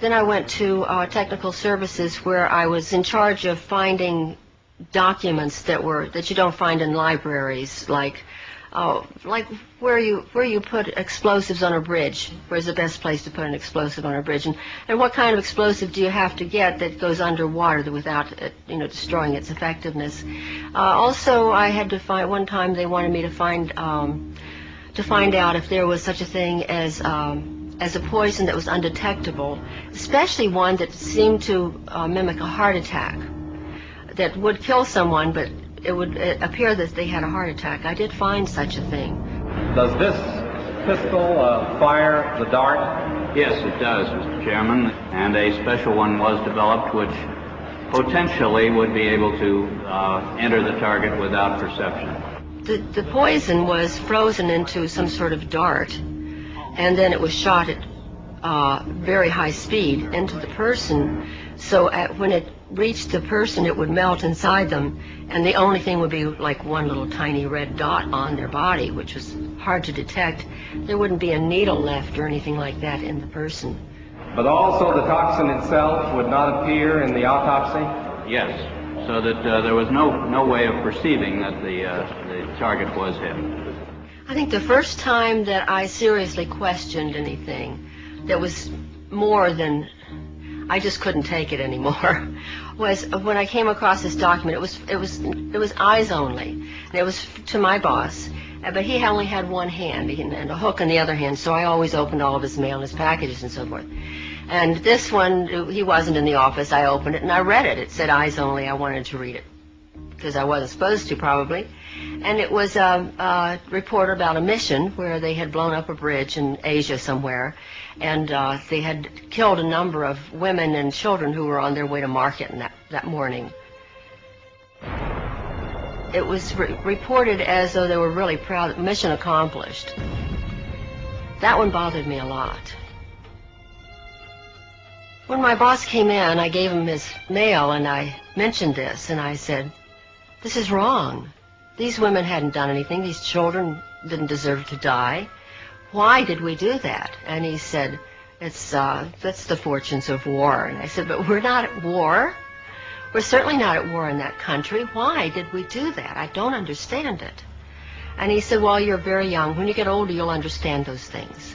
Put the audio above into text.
Then I went to technical services, where I was in charge of finding documents that you don't find in libraries, like where you put explosives on a bridge. Where's the best place to put an explosive on a bridge, and what kind of explosive do you have to get that goes underwater without it, destroying its effectiveness. Also, I had to find, one time they wanted me to find out if there was such a thing as a poison that was undetectable, especially one that seemed to mimic a heart attack, that would kill someone, but it would appear that they had a heart attack. I did find such a thing. Does this pistol fire the dart? Yes, it does, Mr. Chairman, and a special one was developed which potentially would be able to enter the target without perception. The poison was frozen into some sort of dart, and then it was shot at very high speed into the person, so when it reached the person, it would melt inside them, and the only thing would be like one little tiny red dot on their body, which was hard to detect. There wouldn't be a needle left or anything like that in the person. But also the toxin itself would not appear in the autopsy? Yes, so that there was no way of perceiving that the target was him. I think the first time that I seriously questioned anything that was more than I just couldn't take it anymore was when I came across this document. It was eyes only, and it was to my boss, but he only had one hand and a hook in the other hand, so I always opened all of his mail and his packages and so forth. And this one, he wasn't in the office. I opened it and I read it. It said eyes only. I wanted to read it because I wasn't supposed to, probably. And it was a report about a mission where they had blown up a bridge in Asia somewhere, and they had killed a number of women and children who were on their way to market that morning. It was reported as though they were really proud, mission accomplished. That one bothered me a lot. When my boss came in, I gave him his mail and I mentioned this, and I said, "This is wrong. These women hadn't done anything. These children didn't deserve to die. Why did we do that?" And he said, "That's the fortunes of war." And I said, "But we're not at war. We're certainly not at war in that country. Why did we do that? I don't understand it." And he said, "Well, you're very young. When you get older, you'll understand those things."